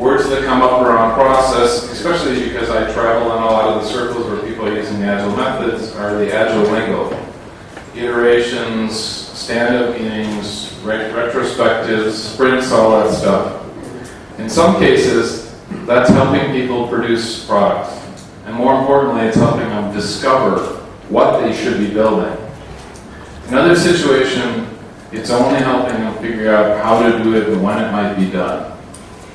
words that come up around process, especially because I travel in a lot of the circles where people are using the Agile methods, are the Agile lingo. Iterations, stand-up meetings, retrospectives, sprints, all that stuff. In some cases, that's helping people produce products. And more importantly, it's helping them discover what they should be building. Another situation, it's only helping them figure out how to do it and when it might be done.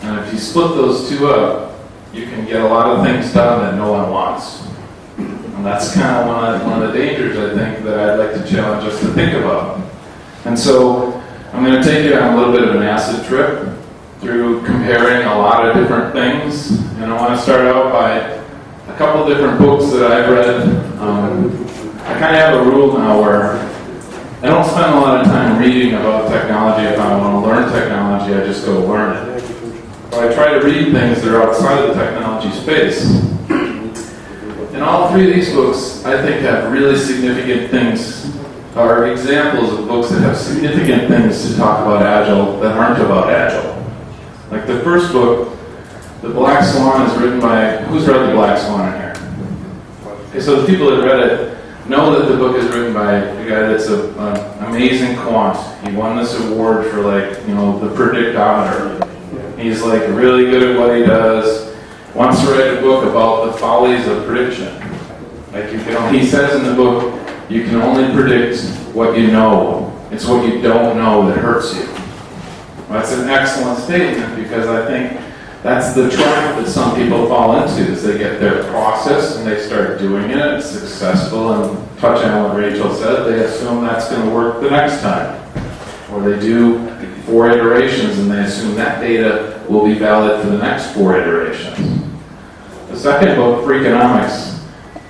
And if you split those two up, you can get a lot of things done that no one wants. And that's kind of one of the dangers, I think, that I'd like to challenge us to think about. And so I'm going to take you on a little bit of an acid trip through comparing a lot of different things. And I want to start out by a couple different books that I've read. I kind of have a rule now where I don't spend a lot of time reading about technology. If I want to learn technology, I just go learn it. But I try to read things that are outside of the technology space. And all three of these books, I think, have really significant things, are examples of books that have significant things to talk about Agile that aren't about Agile. Like the first book, The Black Swan, is written by, who's read The Black Swan in here? Okay, so the people that read it know that the book is written by a guy that's an amazing quant. He won this award for the predictometer. He's really good at what he does. Wants to write a book about the follies of prediction. He says in the book, you can only predict what you know. It's what you don't know that hurts you. Well, that's an excellent statement because I think that's the trap that some people fall into, is they get their process and they start doing it, it's successful, and touching on what Rachel said, they assume that's going to work the next time. Or they do 4 iterations and they assume that data will be valid for the next 4 iterations. The second book, Freakonomics,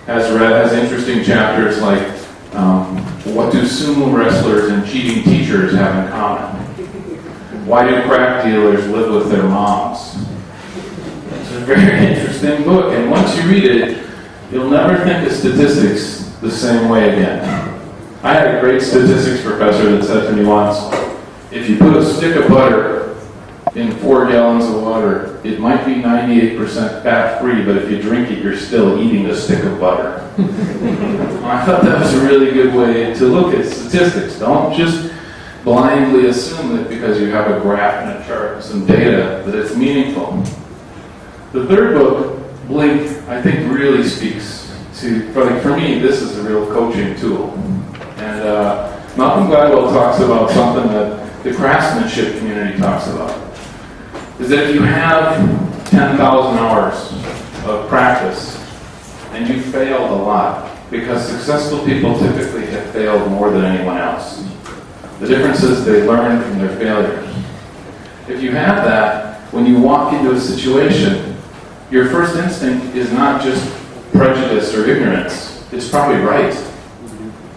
has interesting chapters like what do sumo wrestlers and cheating teachers have in common? Why do crack dealers live with their moms? It's a very interesting book, and once you read it, you'll never think of statistics the same way again. I had a great statistics professor that said to me once, if you put a stick of butter in 4 gallons of water, it might be 98% fat-free, but if you drink it, you're still eating a stick of butter. I thought that was a really good way to look at statistics. Don't just blindly assume that because you have a graph and a chart and some data that it's meaningful. The third book, Blink, I think really speaks to, for me, this is a real coaching tool. And Malcolm Gladwell talks about something that the craftsmanship community talks about, is that if you have 10,000 hours of practice and you failed a lot, because successful people typically have failed more than anyone else. The difference is they learn from their failures. If you have that, when you walk into a situation, your first instinct is not just prejudice or ignorance, it's probably right.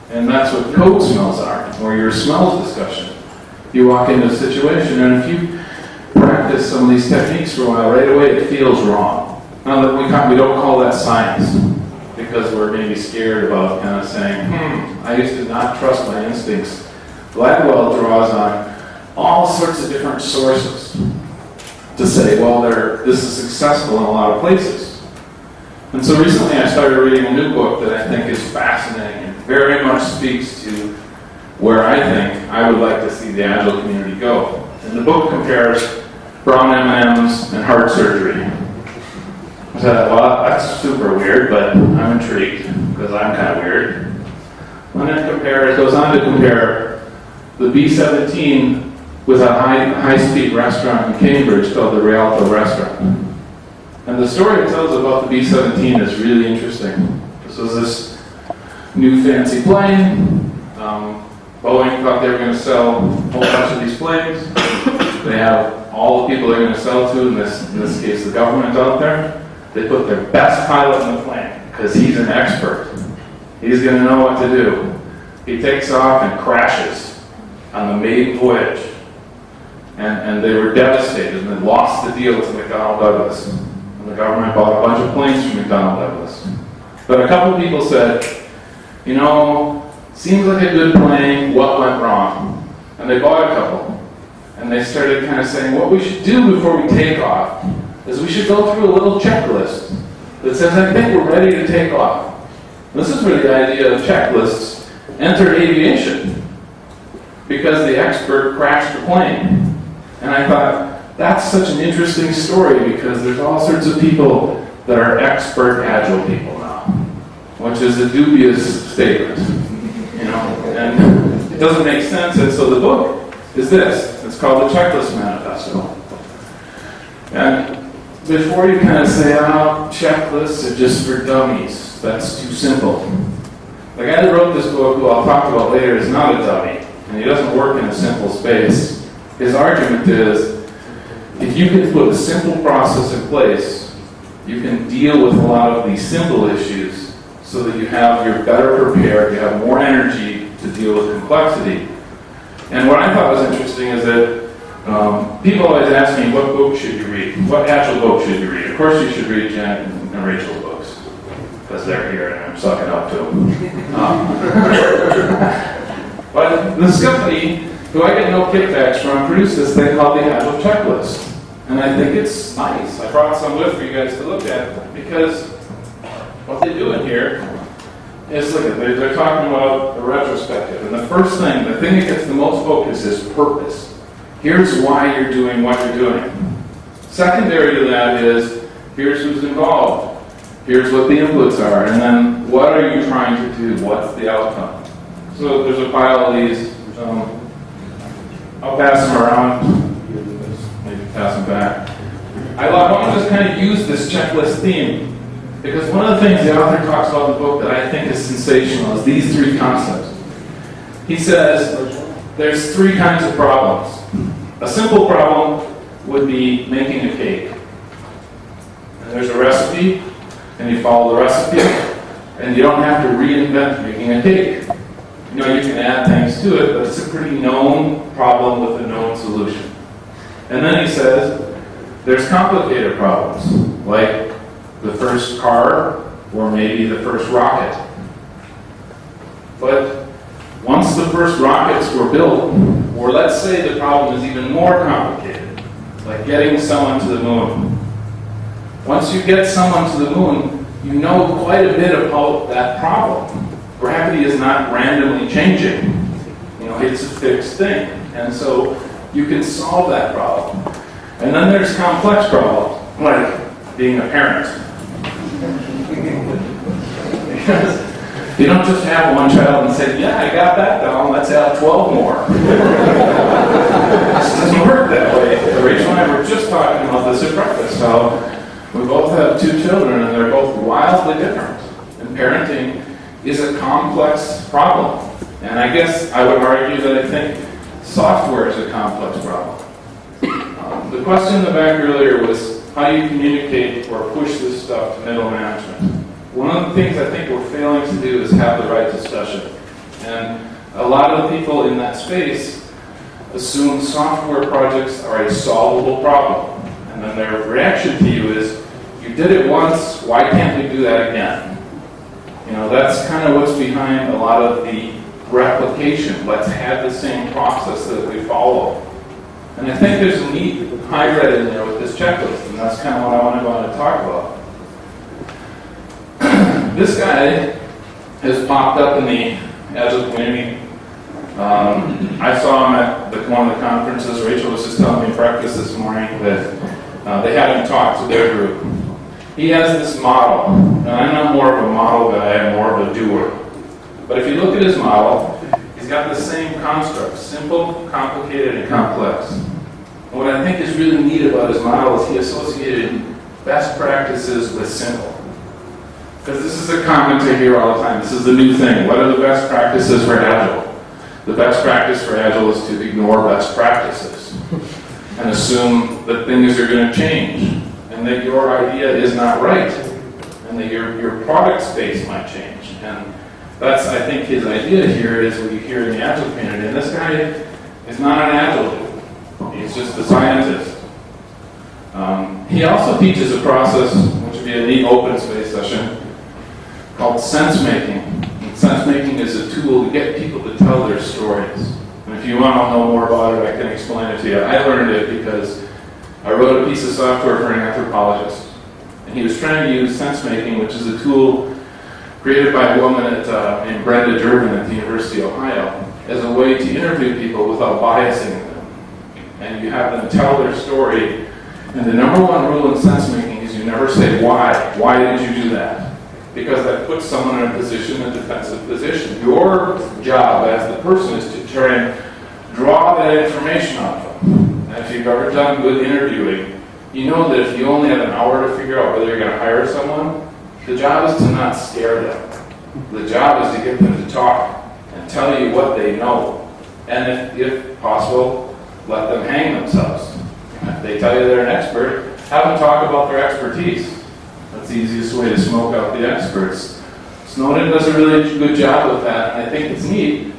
And that's what code smells are, or your smells discussion. You walk into a situation, and if you practice some of these techniques for a while, right away it feels wrong. Now that we don't call that science, because we're maybe scared about kind of saying, I used to not trust my instincts. Gladwell draws on all sorts of different sources to say, well, this is successful in a lot of places. And so recently I started reading a new book that I think is fascinating and very much speaks to where I think I would like to see the Agile community go. And the book compares brown M&Ms and heart surgery. I said, well, that's super weird, but I'm intrigued because I'm kind of weird. And then it goes on to compare the B-17 with a high-speed restaurant in Cambridge called the Rialto Restaurant. And the story it tells about the B-17 is really interesting. This was this new fancy plane. Boeing thought they were going to sell a whole bunch of these planes. They have all the people they're going to sell to, in this case the government out there. They put their best pilot in the plane because he's an expert. He's going to know what to do. He takes off and crashes on the maiden voyage. And they were devastated and they lost the deal to McDonnell Douglas. And the government bought a bunch of planes from McDonnell Douglas. But a couple people said, seems like a good plane, what went wrong? And they bought a couple. And they started kind of saying, what we should do before we take off is we should go through a little checklist that says, I think we're ready to take off. This is where the idea of checklists entered aviation, because the expert crashed the plane. And I thought, that's such an interesting story, because there's all sorts of people that are expert Agile people now, which is a dubious statement, you know, and it doesn't make sense. And so the book is this. It's called the Checklist Manifesto. And before you kind of say, oh, checklists are just for dummies, that's too simple. The guy that wrote this book, who I'll talk about later, is not a dummy, and he doesn't work in a simple space. His argument is, if you can put a simple process in place, you can deal with a lot of these simple issues so that you're better prepared, you have more energy to deal with complexity. And what I thought was interesting is that people always ask me, what book should you read? What Agile book should you read? Of course you should read Jen and Rachel's books, because they're here and I'm sucking up to them. But this company, who I get no kickbacks from, produced this thing called the Agile Checklist. And I think it's nice. I brought some with for you guys to look at, because what they do in here is, look at, they're talking about a retrospective. And the first thing, the thing that gets the most focus is purpose. Here's why you're doing what you're doing. Secondary to that is, here's who's involved. Here's what the inputs are. And then, what are you trying to do? What's the outcome? So there's a pile of these. I'll pass them around. Maybe pass them back. I want to just kind of use this checklist theme, because one of the things the author talks about in the book that I think is sensational is these three concepts. He says there's three kinds of problems. A simple problem would be making a cake. And there's a recipe, and you follow the recipe, and you don't have to reinvent making a cake. You know, you can add things to it, but it's a pretty known problem with a known solution. And then he says, there's complicated problems, like the first car, or maybe the first rocket. But once the first rockets were built, or let's say the problem is even more complicated, like getting someone to the moon. Once you get someone to the moon, you know quite a bit about that problem. Gravity is not randomly changing. You know, it's a fixed thing. And so you can solve that problem. And then there's complex problems, like being a parent. Because you don't just have one child and say, yeah, I got that down, let's have 12 more. This doesn't work that way. Rachel and I were just talking about this at breakfast, how we both have two children and they're both wildly different. And parenting is a complex problem. And I guess I would argue that I think software is a complex problem. The question in the back earlier was how you communicate or push this stuff to middle management. One of the things I think we're failing to do is have the right discussion. And a lot of people in that space assume software projects are a solvable problem. And then their reaction to you is, you did it once, why can't we do that again? You know, that's kind of what's behind a lot of the replication. Let's have the same process that we follow. And I think there's a neat hybrid in there with this checklist, and that's kind of what I want to talk about. This guy has popped up in the Agile community. I saw him at one of the conferences. Rachel was just telling me at breakfast this morning that they haven't talked to their group. He has this model, and I'm not more of a model guy, I'm more of a doer. But if you look at his model, he's got the same constructs: simple, complicated, and complex. And what I think is really neat about his model is he associated best practices with simple. Because this is a comment I hear all the time. This is the new thing. What are the best practices for Agile? The best practice for Agile is to ignore best practices and assume that things are going to change and that your idea is not right and that your product space might change. And that's, I think, his idea here is what you hear in the Agile community. And this guy is not an Agile dude. He's just a scientist. He also teaches a process, which would be a neat open space session, called sense-making. Sense-making is a tool to get people to tell their stories. And if you want to know more about it, I can explain it to you. I learned it because I wrote a piece of software for an anthropologist, and he was trying to use sense making, which is a tool created by a woman named Brenda Durbin at the University of Ohio, as a way to interview people without biasing them. And you have them tell their story. And the number one rule in sense making is you never say why. Why did you do that? Because that puts someone in a position, a defensive position. Your job as the person is to try and draw that information out of them. And if you've ever done good interviewing, you know that if you only have an hour to figure out whether you're going to hire someone, the job is to not scare them. The job is to get them to talk and tell you what they know. And if possible, let them hang themselves. If they tell you they're an expert, have them talk about their expertise. That's the easiest way to smoke out the experts. Snowden does a really good job with that, and I think it's neat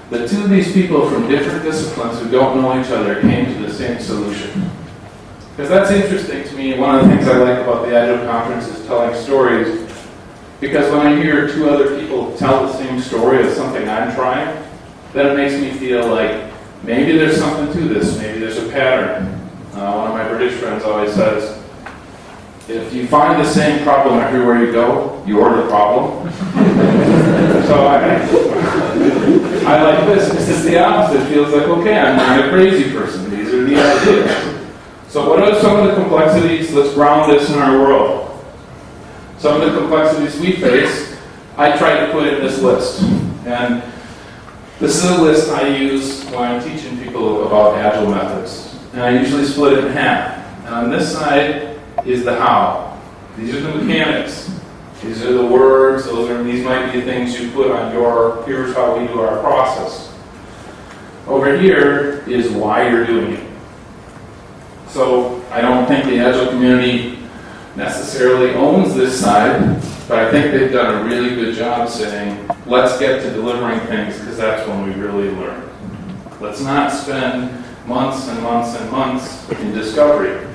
that two of these people from different disciplines who don't know each other came to the same solution. Because that's interesting to me. One of the things I like about the Agile conference is telling stories. Because when I hear two other people tell the same story of something I'm trying, then it makes me feel like maybe there's something to this, maybe there's a pattern. One of my British friends always says, if you find the same problem everywhere you go, you're the problem. So I like this. This is the opposite. It feels like, okay, I'm not a crazy person. These are the ideas. So what are some of the complexities? Let's ground this in our world. Some of the complexities we face, I try to put in this list. And this is a list I use when I'm teaching people about Agile methods. And I usually split it in half. And on this side is the how. These are the mechanics. These are the words. These might be things you put on your, here's how we do our process. Over here is why you're doing it. So I don't think the Agile community necessarily owns this side, but I think they've done a really good job saying, let's get to delivering things because that's when we really learn. Let's not spend months and months and months in discovery.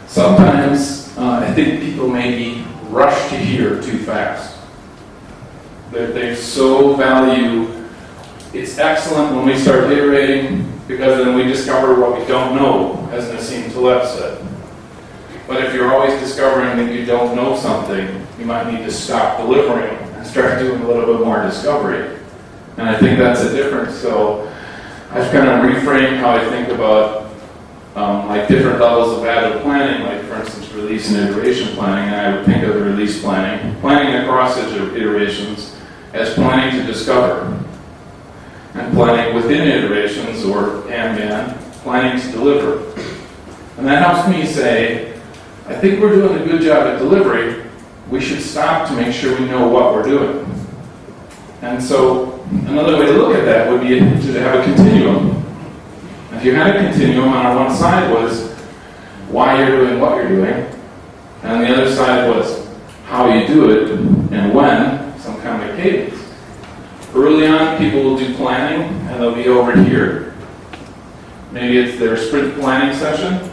Sometimes I think people maybe rush to here too fast. They so value, it's excellent when we start iterating because then we discover what we don't know, as Nassim Taleb said. But if you're always discovering that you don't know something, you might need to stop delivering and start doing a little bit more discovery. And I think that's a difference. So I've kind of reframed how I think about like different levels of Agile planning, like for instance release and iteration planning, and I would think of the release planning across iterations as planning to discover, and planning within iterations or and planning to deliver. And that helps me say, I think we're doing a good job at delivery. We should stop to make sure we know what we're doing. And so another way to look at that would be to have a continuum. If you had a continuum, on one side was why you're doing what you're doing, and on the other side was how you do it and when, some kind of cadence. Early on, people will do planning, and they'll be over here. Maybe it's their sprint planning session,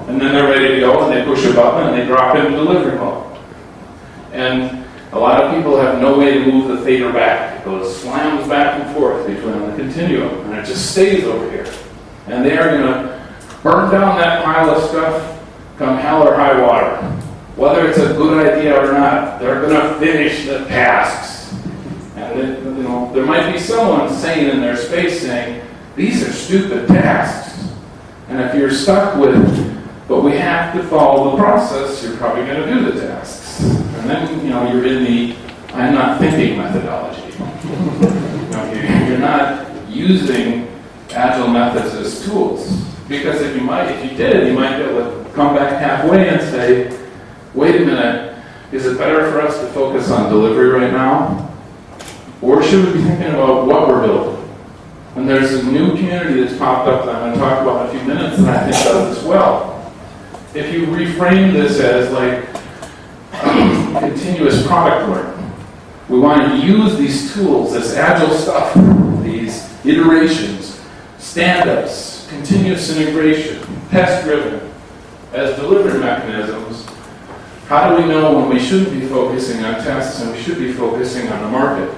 and then they're ready to go, and they push a button, and they drop into delivery mode. And a lot of people have no way to move the theta back. It goes slams back and forth between the continuum, and it just stays over here. And they are going to burn down that pile of stuff come hell or high water. Whether it's a good idea or not, they're going to finish the tasks. And then, there might be someone sane in their space saying, these are stupid tasks. And if you're stuck with, but we have to follow the process, you're probably going to do the tasks. And then, you're in the I'm not thinking methodology. You're not using Agile methods as tools. Because if you did, you might be able to come back halfway and say, wait a minute, is it better for us to focus on delivery right now? Or should we be thinking about what we're building? And there's a new community that's popped up that I'm going to talk about in a few minutes that I think does this well. If you reframe this as like continuous product learning, we want to use these tools, this Agile stuff, these iterations, stand-ups, continuous integration, test-driven, as delivery mechanisms. How do we know when we shouldn't be focusing on tests and we should be focusing on the market?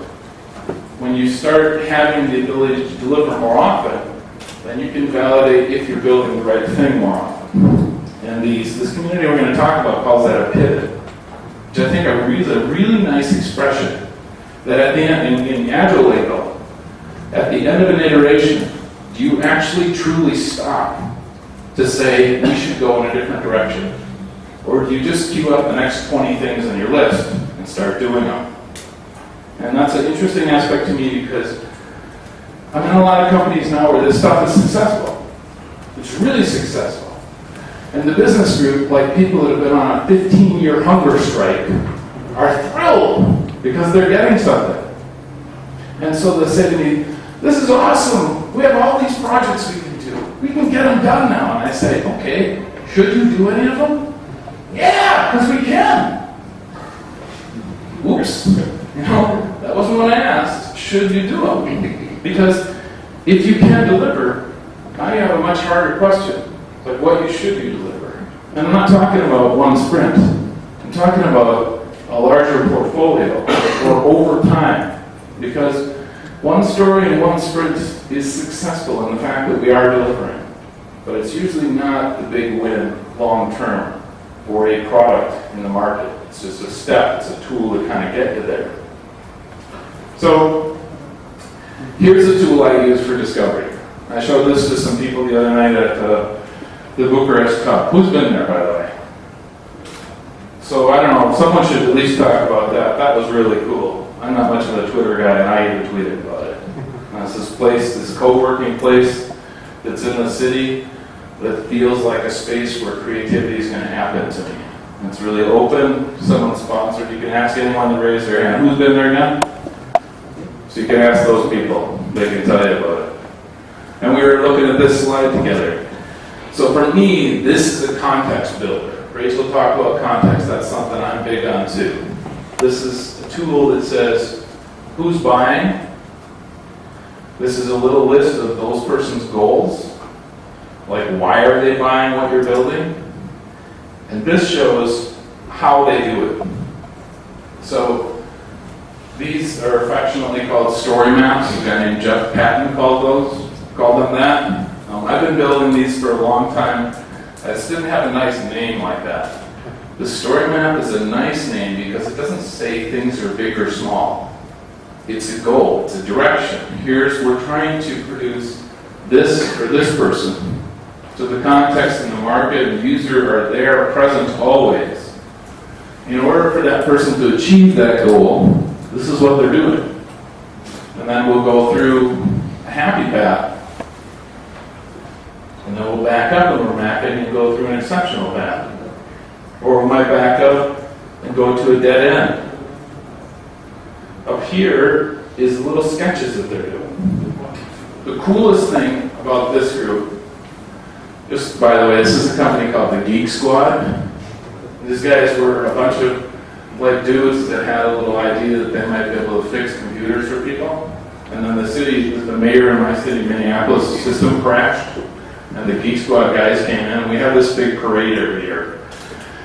When you start having the ability to deliver more often, then you can validate if you're building the right thing more often. And this community we're going to talk about calls that a pivot, which I think is a really nice expression. That at the end, in the Agile lingo, at the end of an iteration, do you actually truly stop to say we should go in a different direction? Or do you just queue up the next 20 things on your list and start doing them? And that's an interesting aspect to me because I'm in a lot of companies now where this stuff is successful. It's really successful. And the business group, like people that have been on a 15-year hunger strike, are thrilled because they're getting something. And so they say to me, this is awesome. We have all these projects we can do. We can get them done now. And I say, okay, should you do any of them? Yeah, because we can. Oops. That wasn't what I asked. Should you do them? Because if you can deliver, now you have a much harder question. Like, what should you deliver? And I'm not talking about one sprint. I'm talking about a larger portfolio or over time. Because one story and one sprint is successful in the fact that we are delivering. But it's usually not the big win long term for a product in the market. It's just a step, it's a tool to kind of get you there. So here's a tool I use for discovery. I showed this to some people the other night at the Bucharest Cup. Who's been there, by the way? So I don't know, someone should at least talk about that. That was really cool. I'm not much of a Twitter guy, and I even tweeted about it. It's this place, this co-working place that's in the city that feels like a space where creativity is going to happen to me. It's really open, someone's sponsored. You can ask anyone to raise their hand. Who's been there again? So you can ask those people. They can tell you about it. And we were looking at this slide together. So for me, this is a context builder. Rachel talked about context. That's something I'm big on too. This is a tool that says, who's buying? This is a little list of those person's goals. Like, why are they buying what you're building? And this shows how they do it. So these are affectionately called story maps. A guy named Jeff Patton called them that. I've been building these for a long time. I just didn't have a nice name like that. The story map is a nice name because it doesn't say things are big or small. It's a goal, it's a direction. We're trying to produce this for this person. So the context and the market and the user are there, present always. In order for that person to achieve that goal, this is what they're doing. And then we'll go through a happy path. And then we'll back up and we're mapping and go through an exceptional path. Or we might back up and go to a dead end. Up here is little sketches that they're doing. The coolest thing about this group, just by the way, this is a company called the Geek Squad. These guys were a bunch of like dudes that had a little idea that they might be able to fix computers for people. And then the mayor in my city, Minneapolis, system crashed. And the Geek Squad guys came in. We have this big parade every year.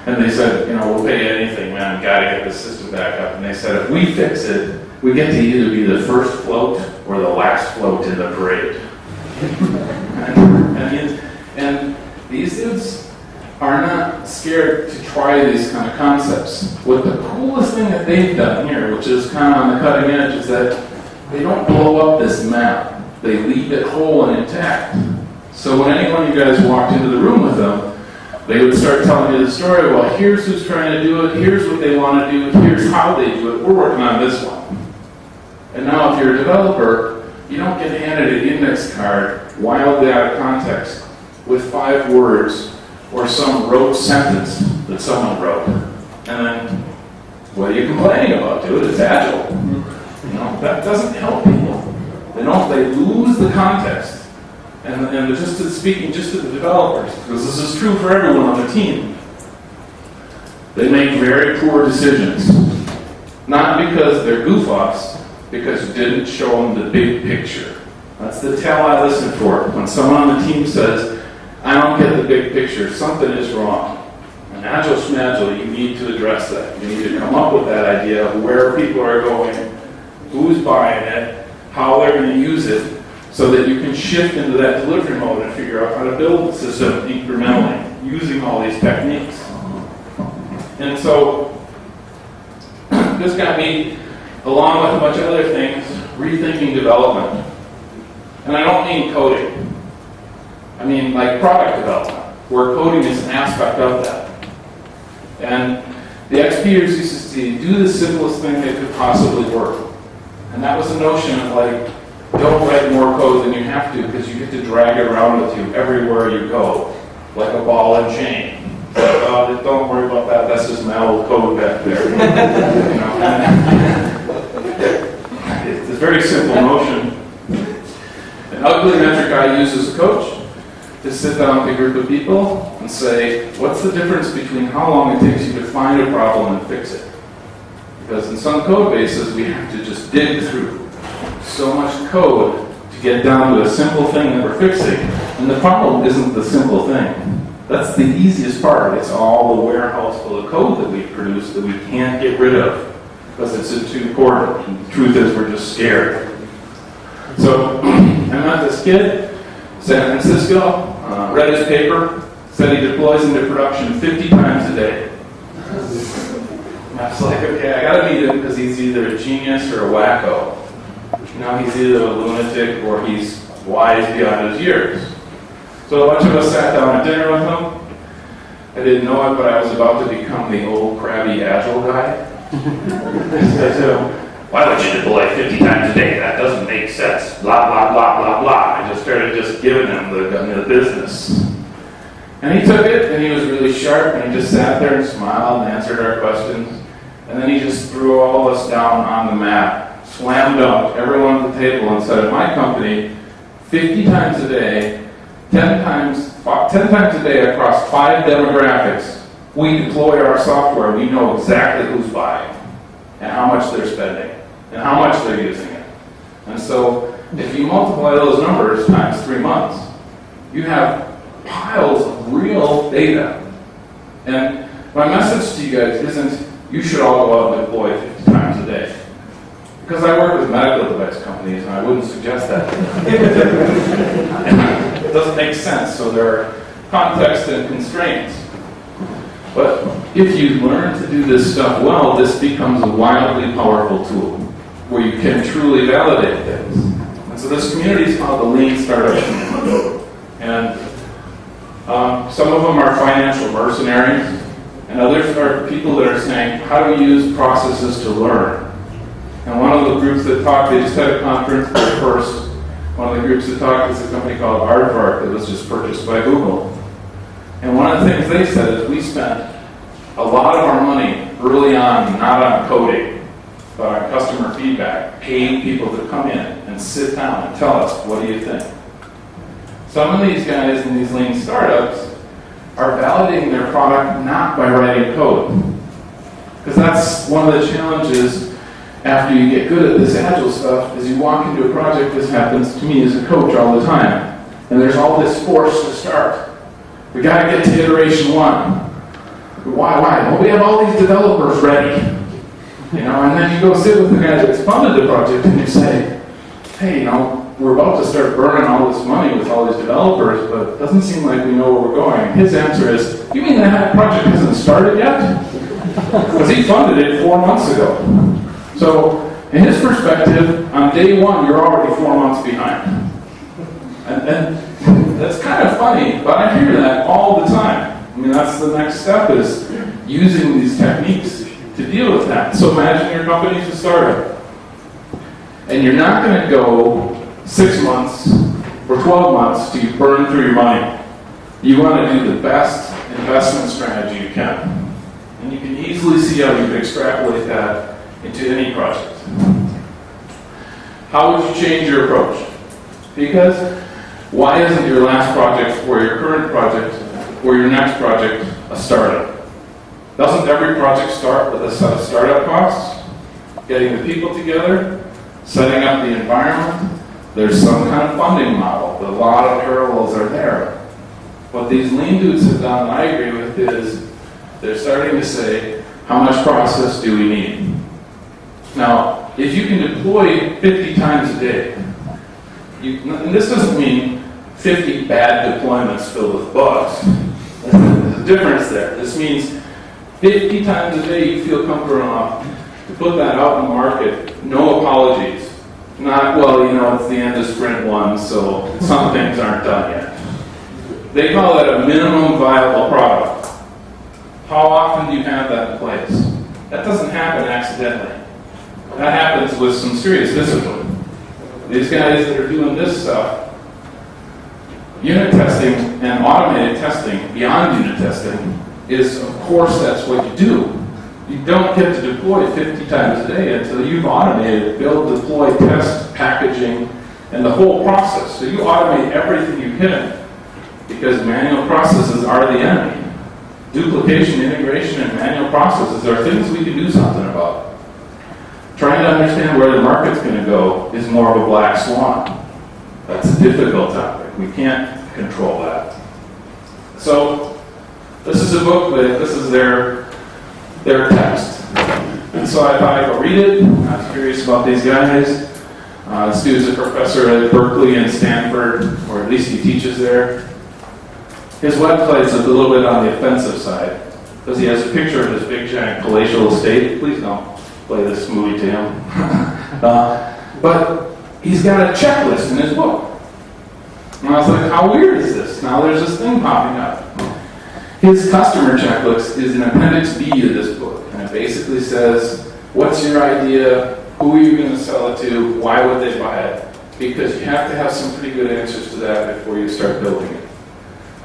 And they said, we'll pay anything, man. Gotta get the system back up. And they said, if we fix it, we get to either be the first float or the last float in the parade. and these dudes are not scared to try these kind of concepts. What the coolest thing that they've done here, which is kind of on the cutting edge, is that they don't blow up this map. They leave it whole and intact. So when any one of you guys walked into the room with them, they would start telling you the story. Well, here's who's trying to do it. Here's what they want to do. Here's how they do it. We're working on this one. And now if you're a developer, you don't get handed an index card wildly out of context with 5 words or some rote sentence that someone wrote. And then, what are you complaining about, dude? It's Agile. That doesn't help people. They lose the context. And just speaking just to the developers, because this is true for everyone on the team, they make very poor decisions. Not because they're goof-offs, because you didn't show them the big picture. That's the tell I listen for. When someone on the team says, I don't get the big picture, something is wrong. And Agile Schmagile, you need to address that. You need to come up with that idea of where people are going, who's buying it, how they're going to use it, so that you can shift into that delivery mode and figure out how to build the system incrementally using all these techniques. And so this got me, along with a bunch of other things, rethinking development. And I don't mean coding. I mean like product development, where coding is an aspect of that. And the XPers used to say, do the simplest thing that could possibly work. And that was the notion of like, don't write more code than you have to because you get to drag it around with you everywhere you go, like a ball and chain. So, don't worry about that, that's just my old code back there. You know, it's a very simple notion. An ugly metric I use as a coach to sit down with a group of people and say, what's the difference between how long it takes you to find a problem and fix it? Because in some code bases, we have to just dig through so much code to get down to a simple thing that we're fixing. And the problem isn't the simple thing. That's the easiest part. It's all the warehouse full of code that we produce that we can't get rid of because it's too important. And the truth is we're just scared. So I met this kid, San Francisco, read his paper, said he deploys into production 50 times a day. And I was like, okay, I gotta meet him because he's either a genius or a wacko. You know, he's either a lunatic or he's wise beyond his years. So a bunch of us sat down at dinner with him. I didn't know it, but I was about to become the old crabby agile guy. I said to him, why would you deploy 50 times a day? That doesn't make sense. Blah, blah, blah, blah, blah. I just started giving him the business. And he took it, and he was really sharp, and he just sat there and smiled and answered our questions. And then he just threw all of us down on the map, slam dunked everyone at the table and said, at my company, 50 times a day, 10 times a day across 5 demographics, we deploy our software. We know exactly who's buying and how much they're spending and how much they're using it. And so if you multiply those numbers times 3 months, you have piles of real data. And my message to you guys isn't you should all go out and deploy 50 times a day. Because I work with medical device companies and I wouldn't suggest that. It doesn't make sense, so there are context and constraints. But if you learn to do this stuff well, this becomes a wildly powerful tool where you can truly validate things. And so this community is called the Lean Startup Community. And some of them are financial mercenaries, and others are people that are saying, how do we use processes to learn? And one of the groups that talked, they just had a conference first. One of the groups that talked is a company called Aardvark that was just purchased by Google. And one of the things they said is we spent a lot of our money early on, not on coding, but on customer feedback, paying people to come in and sit down and tell us, what do you think? Some of these guys in these lean startups are validating their product not by writing code. Because that's one of the challenges after you get good at this agile stuff, is you walk into a project. This happens to me as a coach all the time. And there's all this force to start. We got to get to iteration 1. Why? Well, we have all these developers ready. You know, and then you go sit with the guy that's funded the project and you say, hey, you know, we're about to start burning all this money with all these developers, but it doesn't seem like we know where we're going. His answer is, you mean that project hasn't started yet? Because he funded it 4 months ago. So, in his perspective, on day 1, you're already 4 months behind. And that's kind of funny, but I hear that all the time. I mean, that's the next step, is using these techniques to deal with that. So imagine your company's a startup. And you're not going to go 6 months or 12 months till you burn through your money. You want to do the best investment strategy you can. And you can easily see how you can extrapolate that into any project. How would you change your approach? Because why isn't your last project or your current project or your next project a startup? Doesn't every project start with a set of startup costs? Getting the people together, setting up the environment, there's some kind of funding model. A lot of parallels are there. What these lean dudes have done, I agree with, is they're starting to say, how much process do we need? Now, if you can deploy 50 times a day, And this doesn't mean 50 bad deployments filled with bugs. There's a difference there. This means 50 times a day you feel comfortable enough to put that out in the market, no apologies. Not, well, it's the end of sprint 1, so some things aren't done yet. They call that a minimum viable product. How often do you have that in place? That doesn't happen accidentally. That happens with some serious discipline. These guys that are doing this stuff, unit testing and automated testing beyond unit testing is, of course, that's what you do. You don't get to deploy 50 times a day until you've automated build, deploy, test, packaging, and the whole process. So you automate everything you can because manual processes are the enemy. Duplication, integration, and manual processes are things we can do something about. Trying to understand where the market's going to go is more of a black swan. That's a difficult topic. We can't control that. So this is a booklet. This is their text. And so I thought I'd go read it. I was curious about these guys. This dude's a professor at Berkeley and Stanford, or at least he teaches there. His website's a little bit on the offensive side, because he has a picture of his big giant palatial estate. Please don't play this movie to him. But he's got a checklist in his book. And I was like, how weird is this? Now there's this thing popping up. His customer checklist is an appendix B to this book. And it basically says, what's your idea? Who are you going to sell it to? Why would they buy it? Because you have to have some pretty good answers to that before you start building it.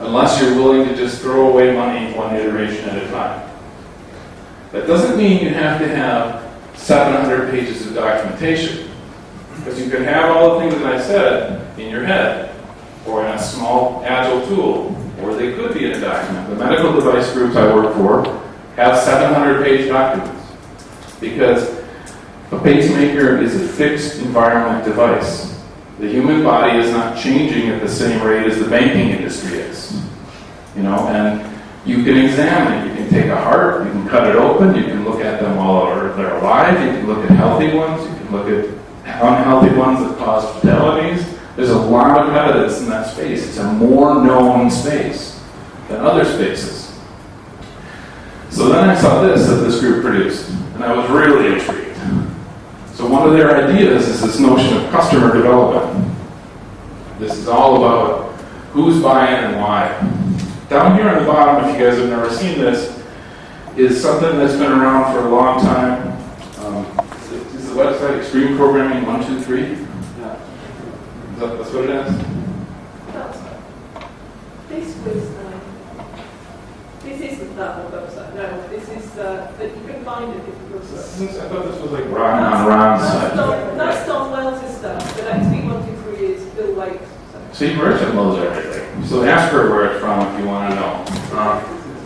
Unless you're willing to just throw away money one iteration at a time. That doesn't mean you have to have 700 pages of documentation. Because you can have all the things that I said in your head, or in a small agile tool, or they could be in a document. The medical device groups I work for have 700-page documents. Because a pacemaker is a fixed environment device. The human body is not changing at the same rate as the banking industry is. And you can examine it. You can take a heart, you can cut it open, you can look at them while they're alive, you can look at healthy ones, you can look at unhealthy ones that cause fatalities. There's a lot of evidence in that space. It's a more known space than other spaces. So then I saw this that this group produced, and I was really intrigued. So one of their ideas is this notion of customer development. This is all about who's buying and why. Down here on the bottom, if you guys have never seen this, is something that's been around for a long time. Is the website Extreme Programming 123? Yeah. That's what it is? This isn't that website. No, this is that you can find it if you go to I thought this was like Ron's site. That's Don Wells' stuff, but XP123 is Bill White. See, Merchant knows everything. So ask her where it's from if you want to know.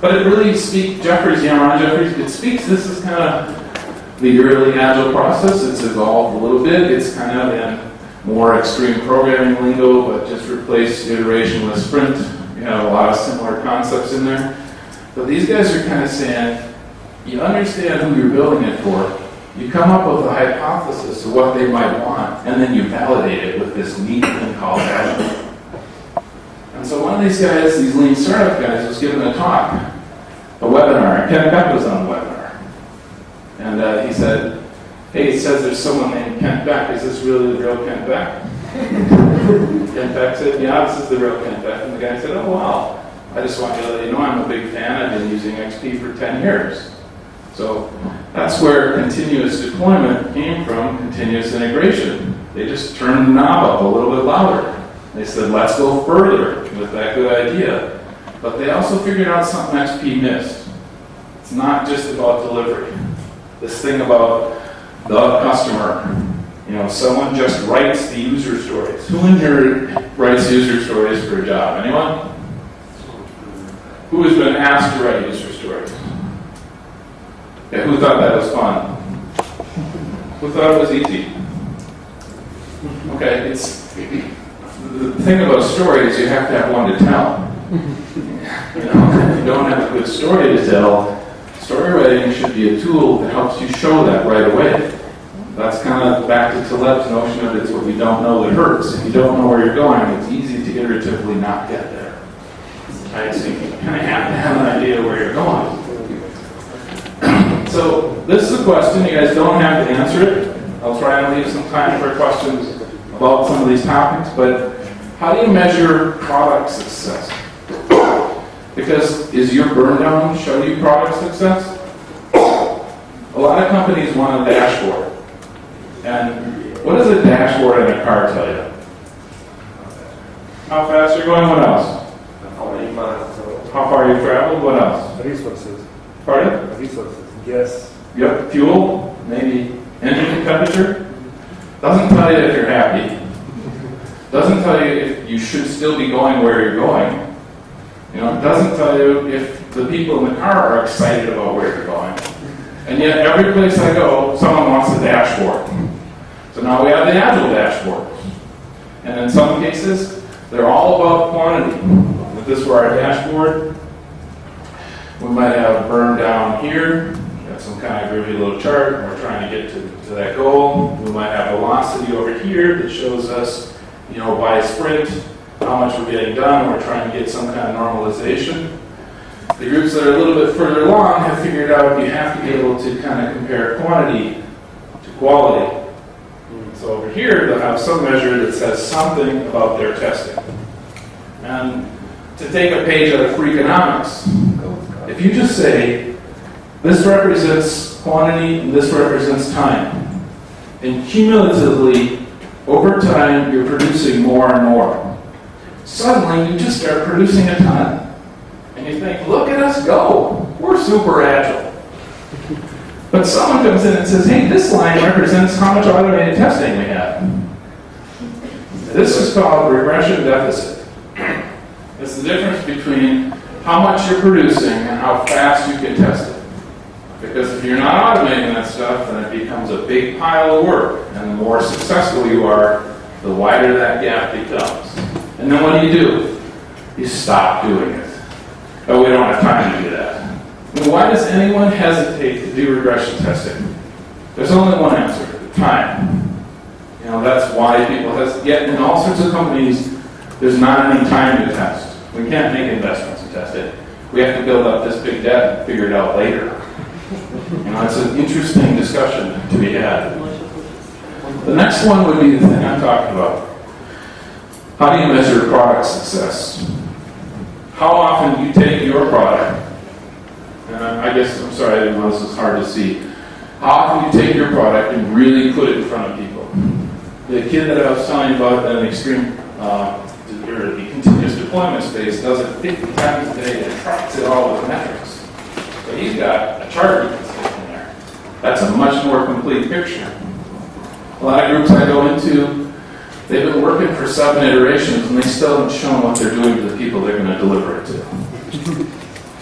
But it really speaks, Ron Jeffries, it speaks, this is kind of the early Agile process. It's evolved a little bit. It's kind of in more extreme programming lingo, but just replace iteration with sprint. You have a lot of similar concepts in there. But these guys are kind of saying, you understand who you're building it for, you come up with a hypothesis of what they might want, and then you validate it with this neat thing called Agile. And so one of these guys, these lean startup guys, was giving a talk, a webinar. Ken Beck was on the webinar. And he said, hey, it says there's someone named Kent Beck. Is this really the real Kent Beck? Kent Beck said, yeah, this is the real Kent Beck. And the guy said, oh, wow. I just want you to let you know I'm a big fan. I've been using XP for 10 years. So that's where continuous deployment came from, continuous integration. They just turned the knob up a little bit louder. They said, let's go further with that good idea. But they also figured out something XP missed. It's not just about delivery. This thing about the customer. Someone just writes the user stories. Who in here writes user stories for a job? Anyone? Who has been asked to write user stories? Yeah, who thought that was fun? Who thought it was easy? Okay, the thing about a story is you have to have one to tell. If you don't have a good story to tell, story writing should be a tool that helps you show that right away. That's kind of back to Taleb's notion of it's what you don't know that hurts. If you don't know where you're going, it's easy to iteratively not get there. Right? So you kind of have to have an idea where you're going. So this is a question. You guys don't have to answer it. I'll try and leave some time for questions about some of these topics. But how do you measure product success? Because is your burn down show you product success? A lot of companies want a dashboard. And what does a dashboard in a car tell you? How fast you're going? What else? How far you traveled? What else? Resources. Pardon? Resources. Gas. Yep. Fuel. Maybe engine temperature. Doesn't tell you if you're happy. Doesn't tell you if you should still be going where you're going. You know, it doesn't tell you if the people in the car are excited about where you're going. And yet, every place I go, someone wants a dashboard. So now we have the Agile dashboard. And in some cases, they're all about quantity. If this were our dashboard, we might have burn down here. We have some kind of groovy little chart, and we're trying to get to that goal. We might have velocity over here that shows us, you know, by sprint, how much we're getting done. We're trying to get some kind of normalization. The groups that are a little bit further along have figured out you have to be able to kind of compare quantity to quality. So over here, they'll have some measure that says something about their testing. And to take a page out of Freakonomics, if you just say, this represents quantity and this represents time, and cumulatively, over time, you're producing more and more. Suddenly, you just start producing a ton. And you think, look at us go. We're super agile. But someone comes in and says, hey, this line represents how much automated testing we have. This is called regression deficit. It's the difference between how much you're producing and how fast you can test it. Because if you're not automating that stuff, then it becomes a big pile of work. And the more successful you are, the wider that gap becomes. And then what do? You stop doing it. Oh, we don't have time to do that. And why does anyone hesitate to do regression testing? There's only one answer: time. You know, that's why people hesitate. Yet in all sorts of companies, there's not any time to test. We can't make investments to test it. We have to build up this big debt and figure it out later. You know, it's an interesting discussion to be had. The next one would be the thing I'm talking about. How do you measure product success? How often do you take your product, and I'm sorry, I didn't know this was hard to see. How often do you take your product and really put it in front of people? The kid that I was telling you about in the extreme, or the continuous deployment space does it 50 times a day and tracks it all with metrics. So he's got a chart he can stick in there. That's a much more complete picture. A lot of groups I go into, they've been working for 7 iterations and they still haven't shown what they're doing to the people they're going to deliver it to.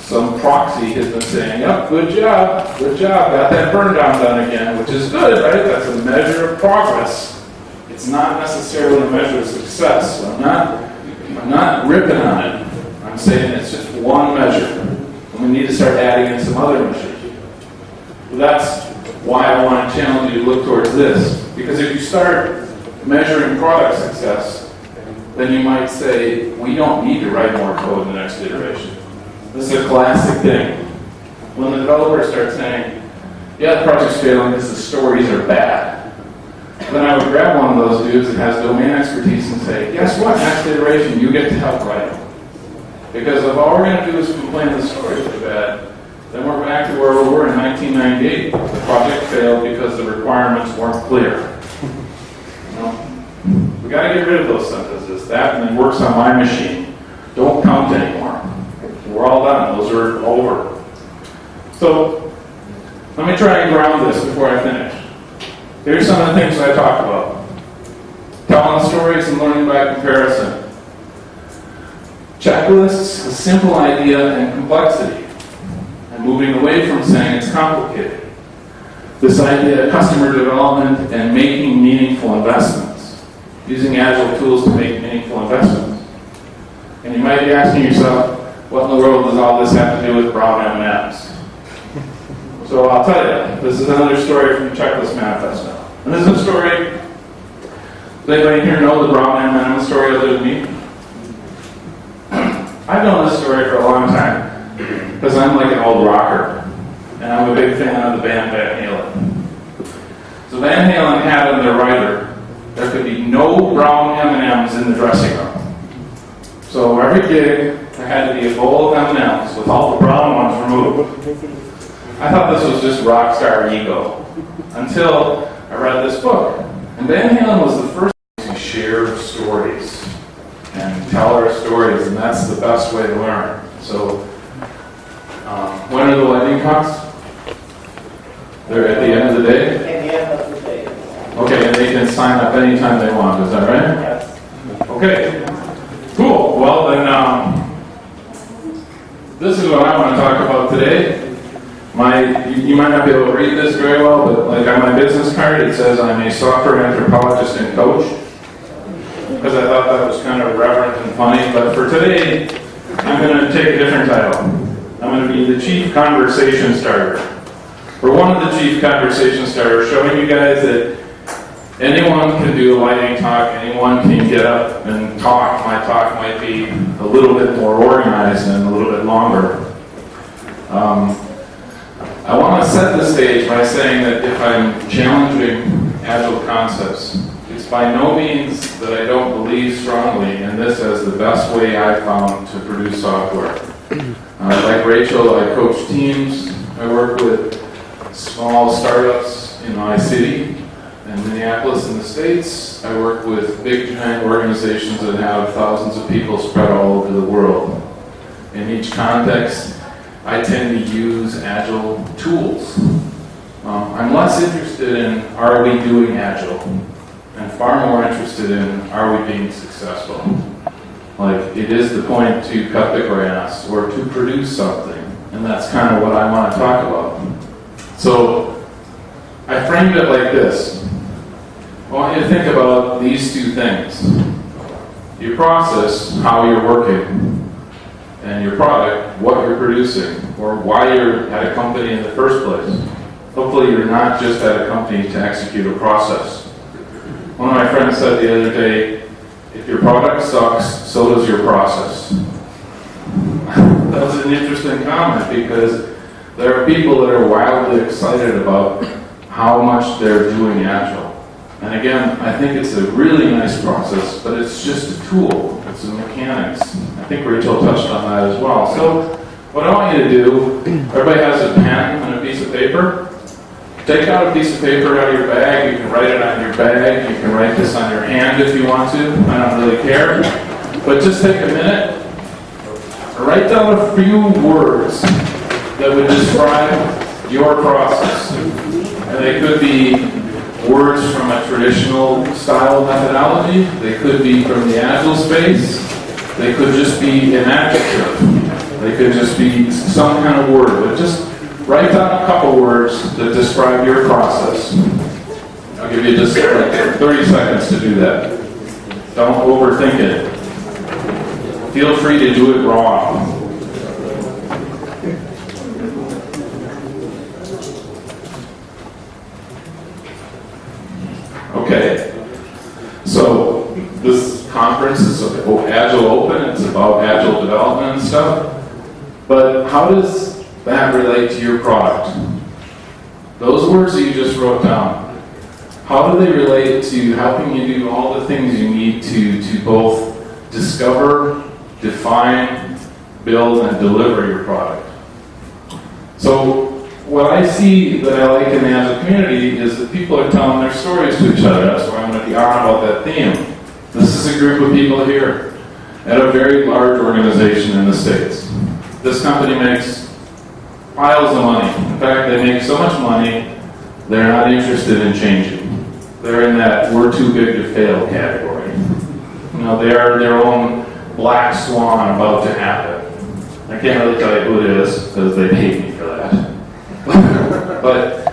Some proxy has been saying, yep, good job, got that burn down done again, which is good, right? That's a measure of progress. It's not necessarily a measure of success. So I'm not ripping on it. I'm saying it's just one measure. And we need to start adding in some other measures. Well, that's why I want to challenge you to look towards this. Because if you start measuring product success, then you might say, we don't need to write more code in the next iteration. This is a classic thing. When the developer starts saying, yeah, the project's failing because the stories are bad, then I would grab one of those dudes that has domain expertise and say, guess what, next iteration, you get to help write them. Because if all we're going to do is complain the stories are bad, then we're back to where we were in 1998. The project failed because the requirements weren't clear. We got to get rid of those sentences. That and then works on my machine. Don't count anymore. We're all done. Those are over. So let me try and ground this before I finish. Here's some of the things I talked about. Telling stories and learning by comparison. Checklists, a simple idea, and complexity. And moving away from saying it's complicated. This idea of customer development and making meaningful investments. Using Agile tools to make meaningful investments. And you might be asking yourself, what in the world does all this have to do with brown M&Ms? So I'll tell you, this is another story from the Checklist Manifesto. And this is a story. Does anybody here know the brown M&M story other than me? I've known this story for a long time because I'm like an old rocker, and I'm a big fan of the band Van Halen. So Van Halen had in their writer there could be no brown M&Ms in the dressing room. So every gig there had to be a bowl of M&Ms with all the brown ones removed. I thought this was just rock star ego until I read this book. And Van Halen was the first to share stories and tell our stories, and that's the best way to learn. So, when are the lightning talks? They're at the end of the day? At the end of the day. Okay, and they can sign up anytime they want, is that right? Yes. Okay, cool. Well, then, this is what I want to talk about today. You might not be able to read this very well, but like on my business card, it says I'm a software anthropologist and coach, because I thought that was kind of reverent and funny. But for today, I'm going to take a different title. I'm going to be the chief conversation starter. We're one of the chief conversation starters, showing you guys that anyone can do a lightning talk, anyone can get up and talk. My talk might be a little bit more organized and a little bit longer. I want to set the stage by saying that if I'm challenging Agile concepts, it's by no means that I don't believe strongly in this as the best way I've found to produce software. Like Rachel, I coach teams. I work with small startups in my city in Minneapolis in the States. I work with big giant organizations that have thousands of people spread all over the world. In each context, I tend to use Agile tools. I'm less interested in are we doing Agile, and far more interested in are we being successful. Like, it is the point to cut the grass or to produce something, and that's kind of what I want to talk about. So I framed it like this. I want you to think about these two things. Your process, how you're working, and your product, what you're producing, or why you're at a company in the first place. Hopefully you're not just at a company to execute a process. One of my friends said the other day, if your product sucks, so does your process. That was an interesting comment because there are people that are wildly excited about how much they're doing Agile. And again, I think it's a really nice process, but it's just a tool. It's a mechanics. I think Rachel touched on that as well. So what I want you to do, everybody has a pen and a piece of paper. Take out a piece of paper out of your bag. You can write it on your bag. You can write this on your hand if you want to. I don't really care. But just take a minute. Write down a few words that would describe your process. And they could be words from a traditional style methodology. They could be from the Agile space. They could just be an adjective. They could just be some kind of word. But just write down a couple words that describe your process. I'll give you just like 30 seconds to do that. Don't overthink it. Feel free to do it wrong. Okay, so this conference is Agile Open, it's about Agile development and stuff, but how does that relate to your product? Those words that you just wrote down, how do they relate to helping you do all the things you need to both discover, define, build, and deliver your product? So what I see that I like in the Agile community is that people are telling their stories to each other. That's why I'm going to be on about that theme. This is a group of people here at a very large organization in the States. This company makes piles of money. In fact, they make so much money, they're not interested in changing. They're in that we're too big to fail category. You know, they are their own black swan about to happen. I can't really tell you who it is because they hate me for that. But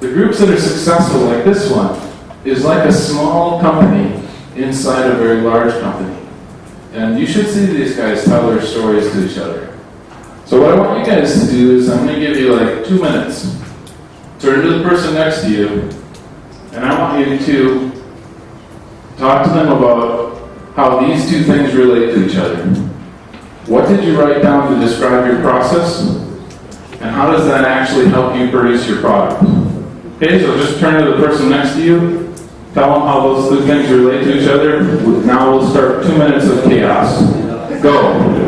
the groups that are successful like this one is like a small company inside a very large company. And you should see these guys tell their stories to each other. So what I want you guys to do is I'm going to give you like 2 minutes. Turn to the person next to you And I want you to talk to them about how these two things relate to each other. What did you write down to describe your process? And how does that actually help you produce your product? Okay, so just turn to the person next to you, tell them how those two things relate to each other. Now we'll start 2 minutes of chaos. Go.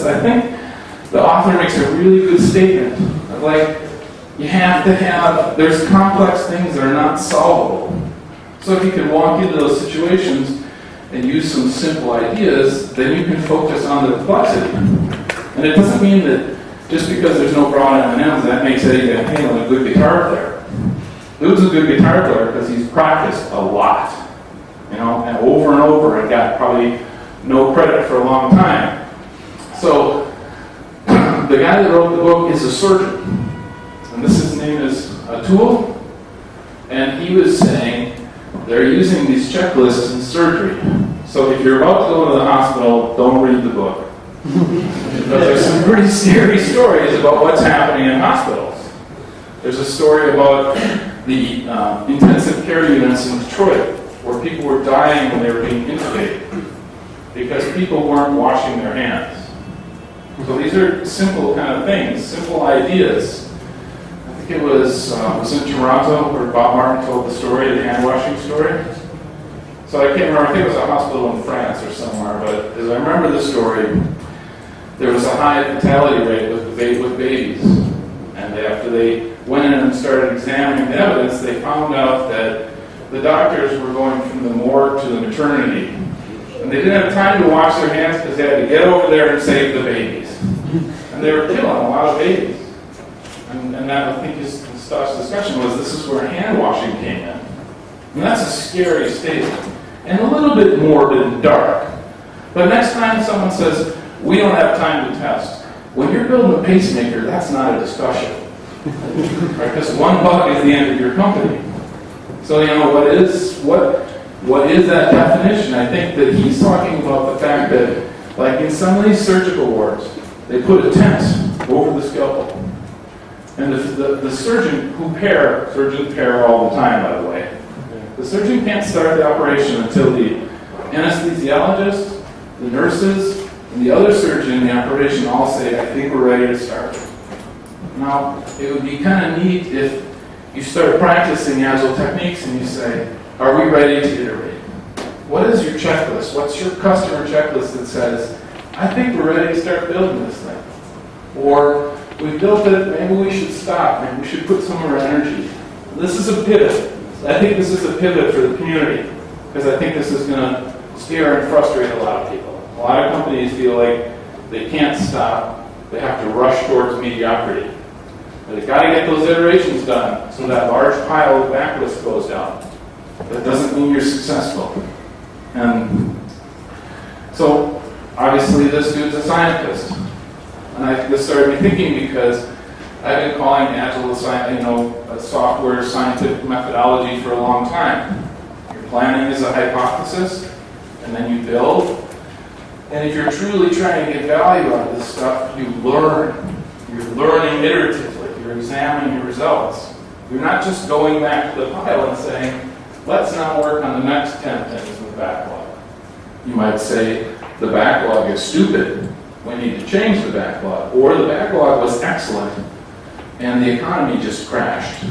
I think the author makes a really good statement. Like, you have to have, there's complex things that are not solvable. So if you can walk into those situations and use some simple ideas, then you can focus on the complexity. And it doesn't mean that just because there's no broad M&Ms, that makes Eddie Van Halen a good guitar player. Dude's a good guitar player because he's practiced a lot, and over and got probably no credit for a long time. So, the guy that wrote the book is a surgeon, and his name is Atul, and he was saying they're using these checklists in surgery. So if you're about to go to the hospital, don't read the book. Because there's some pretty scary stories about what's happening in hospitals. There's a story about the intensive care units in Detroit, where people were dying when they were being intubated, because people weren't washing their hands. So these are simple kind of things, simple ideas. I think it was in Toronto where Bob Martin told the story, the hand washing story. So I can't remember, I think it was a hospital in France or somewhere, but as I remember the story, there was a high fatality rate with babies. And after they went in and started examining the evidence, they found out that the doctors were going from the morgue to the maternity. And they didn't have time to wash their hands because they had to get over there and save the babies. And they were killing a lot of babies. And that, I think, Stott's discussion was this is where hand washing came in. And that's a scary statement. And a little bit morbid and dark. But next time someone says, we don't have time to test, when you're building a pacemaker, that's not a discussion. Right? Because one bug is the end of your company. So, what is that definition? I think that he's talking about the fact that, like in some of these surgical wards, they put a tent over the scalpel. And the surgeons pair all the time, by the way. The surgeon can't start the operation until the anesthesiologist, the nurses, and the other surgeon in the operation all say, I think we're ready to start. Now, it would be kind of neat if you start practicing agile techniques and you say, are we ready to iterate? What is your checklist? What's your customer checklist that says, I think we're ready to start building this thing? Or, we built it, maybe we should stop, maybe we should put some more energy. This is a pivot. I think this is a pivot for the community, because I think this is going to scare and frustrate a lot of people. A lot of companies feel like they can't stop, they have to rush towards mediocrity. They've got to get those iterations done so that large pile of backlist goes down. That doesn't mean you're successful. And so, obviously, this dude's a scientist. And this started me thinking because I've been calling Agile a software scientific methodology for a long time. Planning is a hypothesis, and then you build. And if you're truly trying to get value out of this stuff, you learn. You're learning iteratively. You're examining your results. You're not just going back to the pile and saying, let's now work on the next 10 things in the backlog. You might say, the backlog is stupid. We need to change the backlog. Or the backlog was excellent, and the economy just crashed.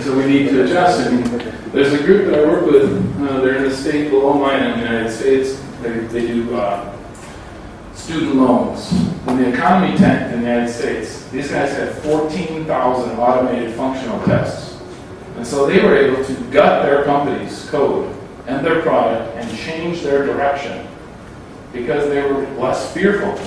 So we need to adjust. And there's a group that I work with, they're in the state below mine in the United States. They do student loans. When the economy tanked in the United States, these guys had 14,000 automated functional tests. And so they were able to gut their company's code and their product and change their direction because they were less fearful.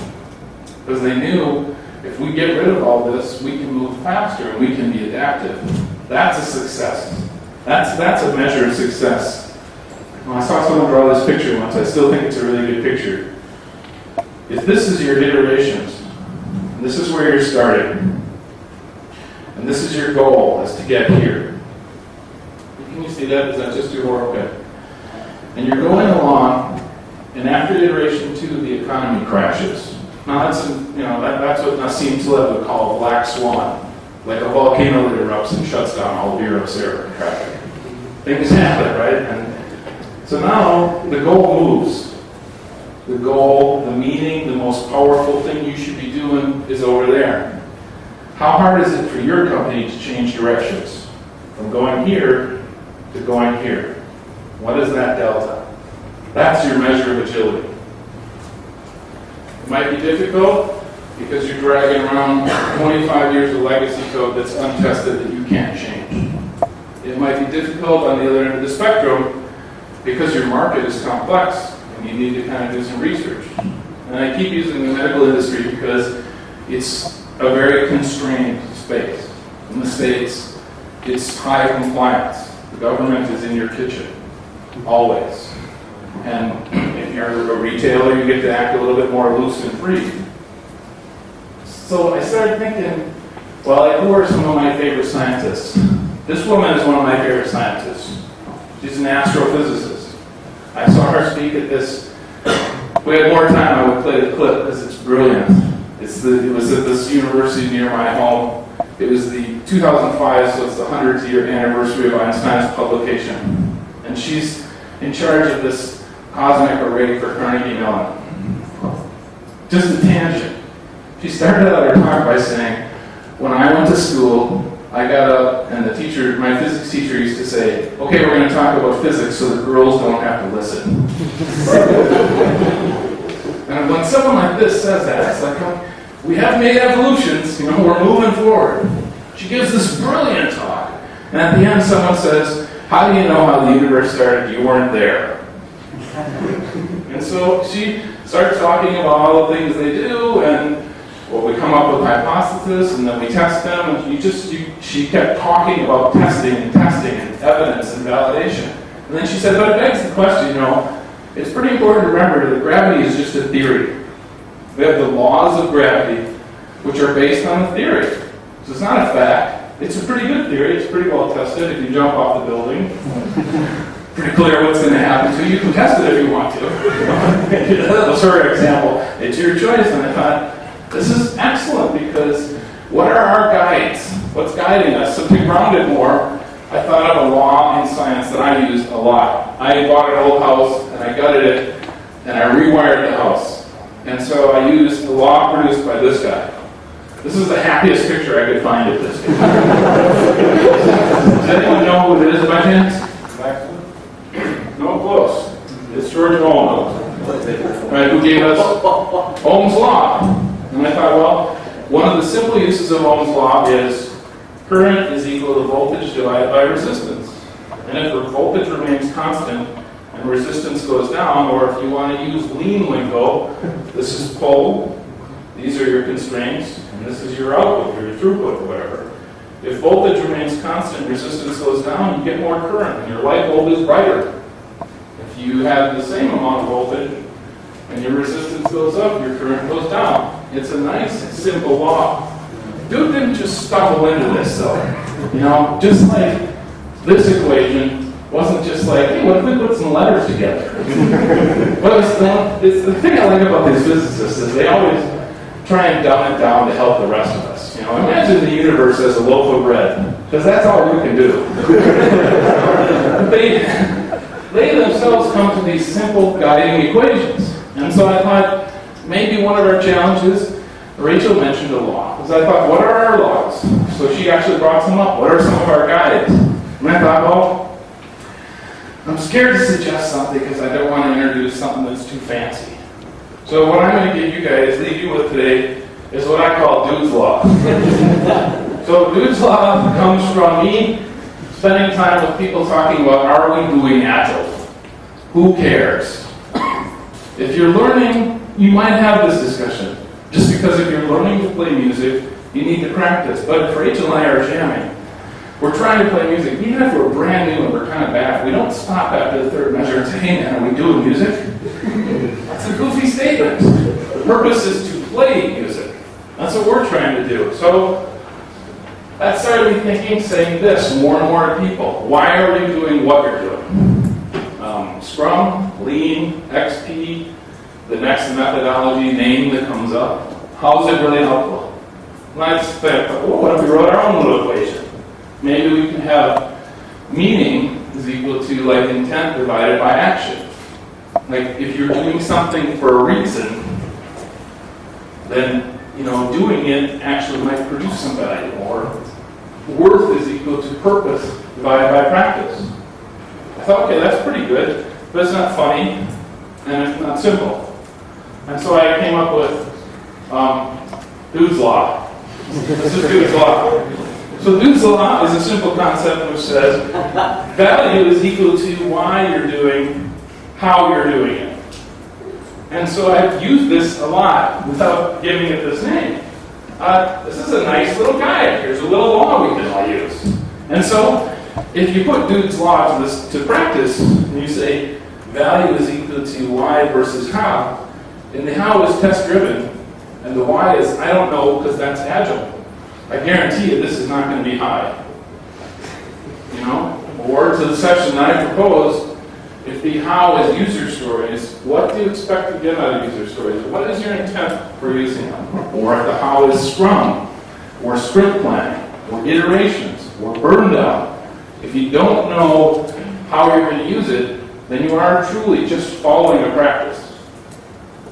Because they knew if we get rid of all this, we can move faster and we can be adaptive. That's a success. That's a measure of success. When I saw someone draw this picture once, I still think it's a really good picture. If this is your iterations, and this is where you're starting, and this is your goal, is to get here. Can you see that? Is that just your work? Okay. And you're going along, and after iteration 2, the economy crashes. Now that's what Nassim Taleb would call a black swan, like a volcano that erupts and shuts down all of Europe's air traffic. Things happen, right? And so now the goal moves. The goal, the meaning, the most powerful thing you should be doing is over there. How hard is it for your company to change directions? From going here to going here. What is that delta? That's your measure of agility. It might be difficult because you're dragging around 25 years of legacy code that's untested that you can't change. It might be difficult on the other end of the spectrum because your market is complex and you need to kind of do some research. And I keep using the medical industry because it's a very constrained space. In the States, it's high compliance. The government is in your kitchen, always. And if you're a retailer, you get to act a little bit more loose and free. So I started thinking, well, who are some of my favorite scientists? This woman is one of my favorite scientists. She's an astrophysicist. I saw her speak at this. If we had more time, I would play the clip because it's brilliant. It was at this university near my home. It was the 2005, so it's the 100th year anniversary of Einstein's publication. And she's in charge of this cosmic array for Carnegie Mellon. Just a tangent. She started out her talk by saying, when I went to school, I got up and my physics teacher used to say, okay, we're going to talk about physics so the girls don't have to listen. And when someone like this says that, it's like, we have made evolutions, we're moving forward. She gives this brilliant talk. And at the end, someone says, how do you know how the universe started? You weren't there. And so she starts talking about all the things they do, and we come up with hypotheses, and then we test them, and she kept talking about testing and evidence and validation. And then she said, but it begs the question, it's pretty important to remember that gravity is just a theory. We have the laws of gravity, which are based on a theory. So it's not a fact. It's a pretty good theory. It's pretty well tested. If you jump off the building, pretty clear what's going to happen to you. You can test it if you want to. That was her example. It's your choice. And I thought, this is excellent because what are our guides? What's guiding us? So to ground it more, I thought of a law in science that I used a lot. I bought an old house and I gutted it and I rewired the house. And so I used the law produced by this guy. This is the happiest picture I could find of this guy. Does anyone know who it is by chance? No, close. It's George Ohms. Right, who gave us Ohm's law. And I thought, well, one of the simple uses of Ohm's law is current is equal to voltage divided by resistance. And if the voltage remains constant and resistance goes down, or if you want to use lean lingo, this is pull, these are your constraints, and this is your output, or your throughput, or whatever. If voltage remains constant, resistance goes down, you get more current, and your light bulb is brighter. If you have the same amount of voltage, and your resistance goes up, your current goes down. It's a nice, simple law. Dude didn't just stumble into this, though. Just like this equation wasn't just like, hey, what if we put some letters together? But it's the thing I like about these physicists is they always try and dumb it down to help the rest of us. You know, imagine the universe as a loaf of bread, because that's all we can do. They themselves come to these simple guiding equations. And so I thought maybe one of our challenges, Rachel mentioned a law, because I thought, what are our laws? So she actually brought some up. What are some of our guides? And I thought, well, I'm scared to suggest something because I don't want to introduce something that's too fancy. So what I'm going to give you guys, leave you with today, is what I call Dude's Law. So Dude's Law comes from me spending time with people talking about, are we doing Agile? Who cares? If you're learning, you might have this discussion. Just because if you're learning to play music, you need to practice. But if Rachel and I are jamming, we're trying to play music, even if we're brand new and we're kind of bad, we don't stop after the third measure and say, hey man, are we doing music? That's a goofy statement. The purpose is to play music. That's what we're trying to do. So that started me thinking, saying this more and more to people. Why are you doing what you're doing? Scrum, Lean, XP, the next methodology name that comes up. How is it really helpful? Let's think, well, what if we wrote our own little equation? Maybe we can have meaning is equal to like intent divided by action. Like if you're doing something for a reason, then doing it actually might produce some value. Or worth is equal to purpose divided by practice. I thought, okay, that's pretty good, but it's not funny and it's not simple. And so I came up with Dude's Law. This is Dude's Law. So Dude's Law is a simple concept which says value is equal to why you're doing, how you're doing it. And so I've used this a lot without giving it this name. This is a nice little guide. Here's a little law we can all use. And so if you put Dude's Law to practice, and you say value is equal to why versus how, and the how is test-driven, and the why is I don't know because that's Agile. I guarantee you this is not going to be high. Or to the section that I proposed, if the how is user stories, what do you expect to get out of user stories? What is your intent for using them? Or if the how is Scrum, or sprint planning, or iterations, or burn down. If you don't know how you're going to use it, then you are truly just following a practice.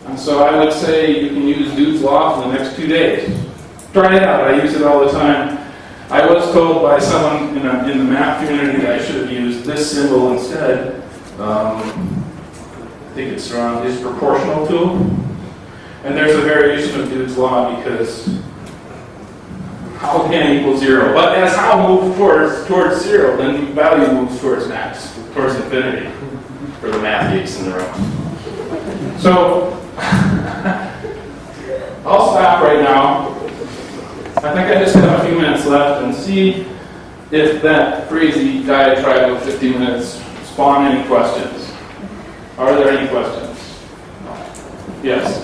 And so I would say you can use Dude's Law for the next 2 days. Try it out. I use it all the time. I was told by someone in the math community that I should have used this symbol instead. I think it's around his proportional tool. And there's a variation of Dude's Law because how can equal 0. But as how moves towards 0, then value moves towards max, towards infinity, for the math geeks in the room. So I'll stop right now. I think I just have a few minutes left and see if that crazy diatribe of 50 minutes spawn any questions. Are there any questions? Yes.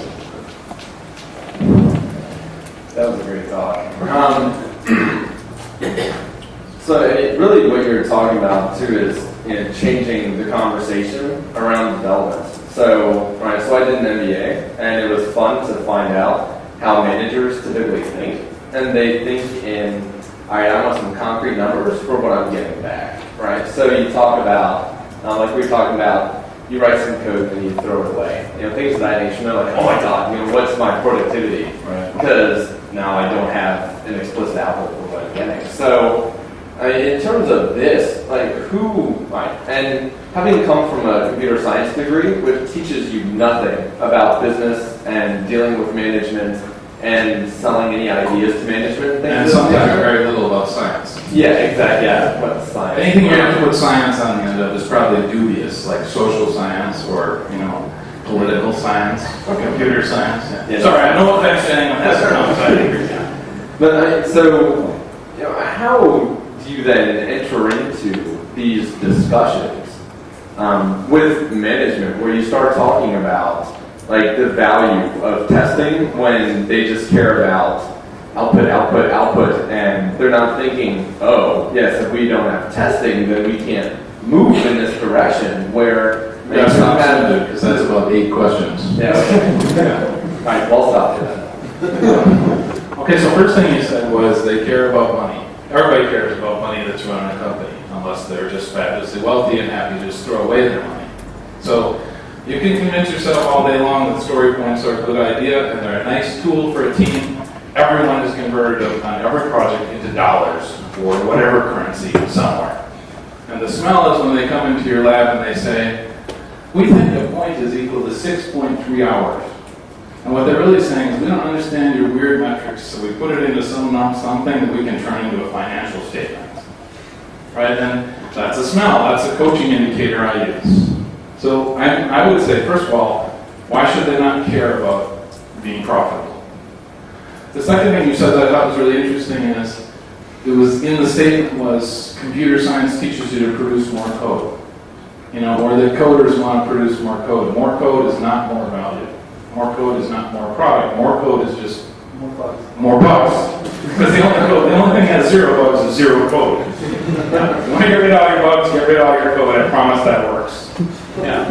That was a great talk. So really what you're talking about too is changing the conversation around development. So I did an MBA, and it was fun to find out how managers typically think. And they think in, all right, I want some concrete numbers for what I'm getting back, right? So you talk about, like we were talking about, you write some code and you throw it away. Things of that nature. They're like, oh my God, what's my productivity? Right. Because now I don't have an explicit output for what I'm getting. So in terms of this, and having come from a computer science degree, which teaches you nothing about business and dealing with management and selling any ideas to management. And sometimes very little about science. Yeah, exactly. Yeah, what's science? Anything you have to put science on the end of is probably dubious, like social science or political science or computer science. Yeah. Sorry, I know what I'm saying. But how do you then enter into these discussions with management, where you start talking about the value of testing when they just care about output, and they're not thinking, oh, yes, if we don't have testing, then we can't move in this direction where We gotta stop soon, because that's about 8 questions. Yeah, okay. All right, well, stop it. Okay, so first thing you said was they care about money. Everybody cares about money that's running a company, unless they're just fabulously wealthy and happy to just throw away their money. So you can convince yourself all day long that story points are a good idea and they're a nice tool for a team. Everyone is converted on every project into dollars or whatever currency somewhere. And the smell is when they come into your lab and they say, we think a point is equal to 6.3 hours. And what they're really saying is, we don't understand your weird metrics, so we put it into something that we can turn into a financial statement. Right? And that's a smell. That's a coaching indicator I use. So I would say, first of all, why should they not care about being profitable? The second thing you said that I thought was really interesting is, it was in the statement was, computer science teaches you to produce more code. You know, or the coders want to produce more code. More code is not more value. More code is not more product. More code is just more bugs. Because the only thing that has 0 bugs is 0 code. You want to get rid of all your bugs, get rid of all your code. I promise that works. Yeah.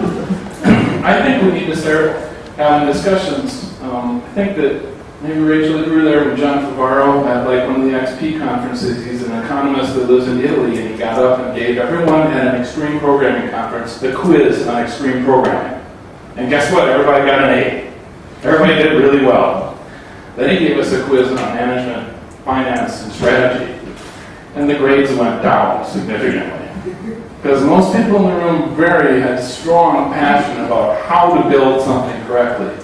I think we need to start having discussions. I think that maybe Rachel, you were there with John Favaro at like one of the XP conferences. He's an economist that lives in Italy, and he got up and gave everyone at an extreme programming conference the quiz on extreme programming. And guess what? Everybody got an A. Everybody did really well. Then he gave us a quiz on management, finance, and strategy. And the grades went down significantly. Because most people in the room had strong passion about how to build something correctly.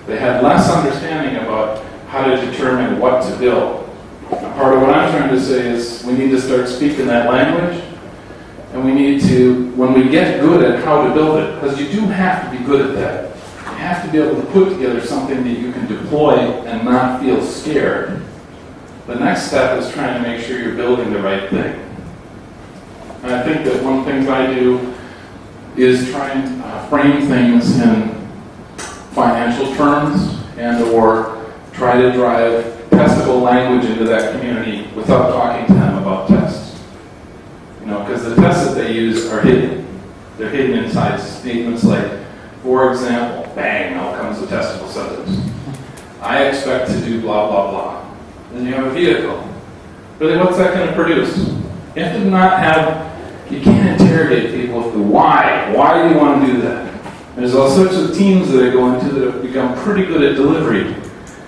They had less understanding about how to determine what to build. And part of what I'm trying to say is we need to start speaking that language, and we need to, when we get good at how to build it, because you do have to be good at that. You have to be able to put together something that you can deploy and not feel scared. The next step is trying to make sure you're building the right thing. And I think that one of the things I do is try and frame things in financial terms and or try to drive testable language into that community without talking to them about tests. You know, because the tests that they use are hidden. They're hidden inside statements like, for example, bang, now comes the testable sentence. I expect to do blah, blah, blah. Then you have a vehicle. Really, what's that going to produce? You have to not have, you can't interrogate people with the why. Why do you want to do that? There's all sorts of teams that I go into that have become pretty good at delivery.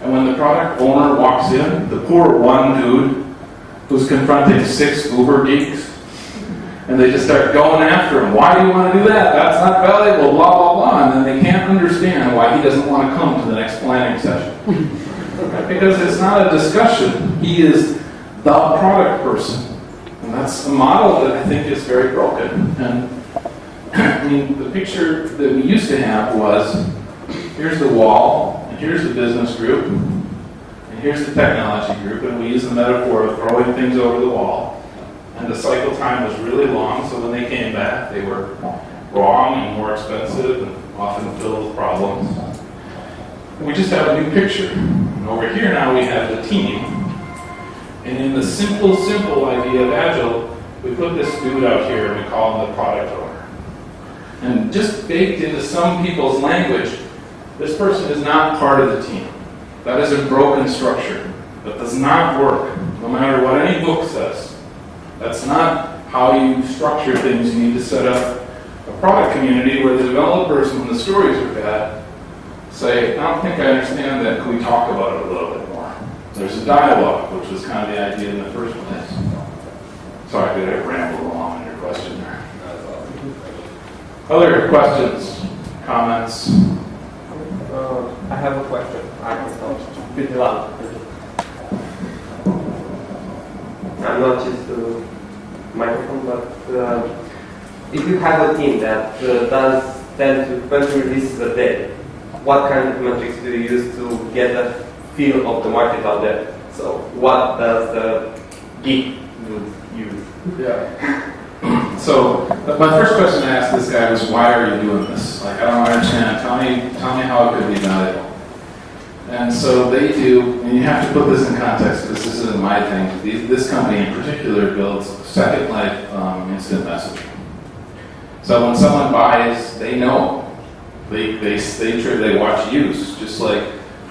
And when the product owner walks in, the poor one dude who's confronting 6 Uber geeks, and they just start going after him. Why do you want to do that? That's not valuable, blah, blah, blah. And then they can't understand why he doesn't want to come to the next planning session. Right? Because it's not a discussion. He is the product person. And that's a model that I think is very broken. And I mean, the picture that we used to have was, here's the wall, and here's the business group, and here's the technology group, and we use the metaphor of throwing things over the wall. And the cycle time was really long, so when they came back, they were wrong and more expensive and often filled with problems. And we just have a new picture. And over here now we have the team. And in the simple idea of Agile, we put this dude out here and we call him the product owner. And just baked into some people's language, this person is not part of the team. That is a broken structure. That does not work, no matter what any book says. That's not how you structure things. You need to set up a product community where the developers, when the stories are bad, say, I don't think I understand that. Can we talk about it a little bit more? There's a dialogue, which was kind of the idea in the first place. Sorry, did I ramble along on your question there? Other questions, comments? I have a question. I can talk pretty loud. I'm not just a microphone, but if you have a team that does 10 to 20 releases a day, what kind of metrics do you use to get a feel of the market out there? So what does the geek use? Yeah. So my first question I asked this guy was, why are you doing this? Like, I don't understand. Tell me how it could be valuable. And so they do, and you have to put this in context because this isn't my thing. This company in particular builds Second Life instant messaging. So when someone buys, they know. They watch use, just like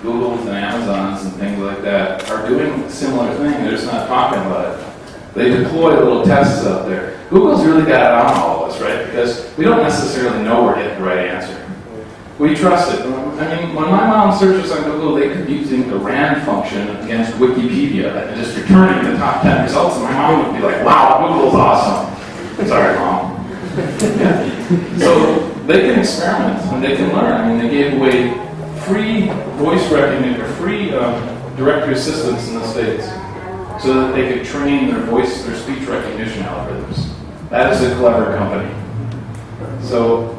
Googles and Amazons and things like that are doing a similar thing. They're just not talking about it. They deploy little tests out there. Google's really got it on all of us, right? Because we don't necessarily know we're getting the right answer. We trust it. I mean, when my mom searches on Google, they could be using the RAND function against Wikipedia and just returning the top 10 results, and my mom would be like, wow, Google's awesome. Sorry, Mom. Yeah. So they can experiment and they can learn. I mean, they gave away free voice recognition, or free directory assistants in the States so that they could train their speech recognition algorithms. That is a clever company. So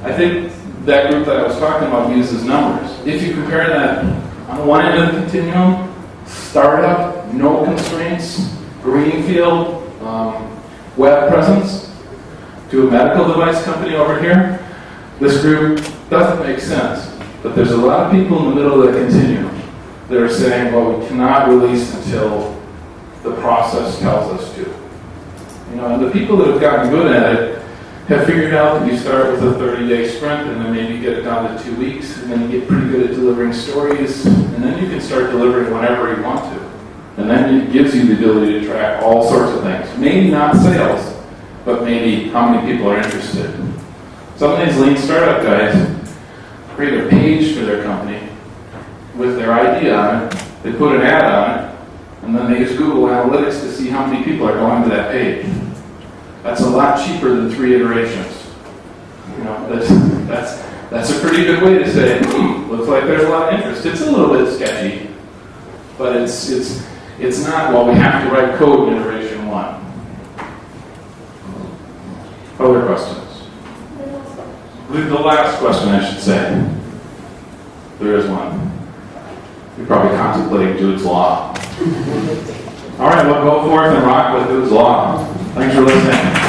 I think that group that I was talking about uses numbers. If you compare that on one end of the continuum, startup, no constraints, greenfield, web presence, to a medical device company over here, this group doesn't make sense. But there's a lot of people in the middle of the continuum that are saying, well, we cannot release until the process tells us to. You know, and the people that have gotten good at it have figured out that you start with a 30-day sprint and then maybe get it down to 2 weeks, and then you get pretty good at delivering stories, and then you can start delivering whenever you want to. And then it gives you the ability to track all sorts of things. Maybe not sales, but maybe how many people are interested. Some of these lean startup guys create a page for their company with their idea on it. They put an ad on it, and then they use Google Analytics to see how many people are going to that page. That's a lot cheaper than 3 iterations. You know, that's a pretty good way to say, looks like there's a lot of interest. It's a little bit sketchy, but it's not, well, we have to write code in iteration 1. Other questions? The last question, I should say. There is one. You're probably contemplating Dude's Law. All right, well, go forth and rock with Dude's Law. Thanks for listening.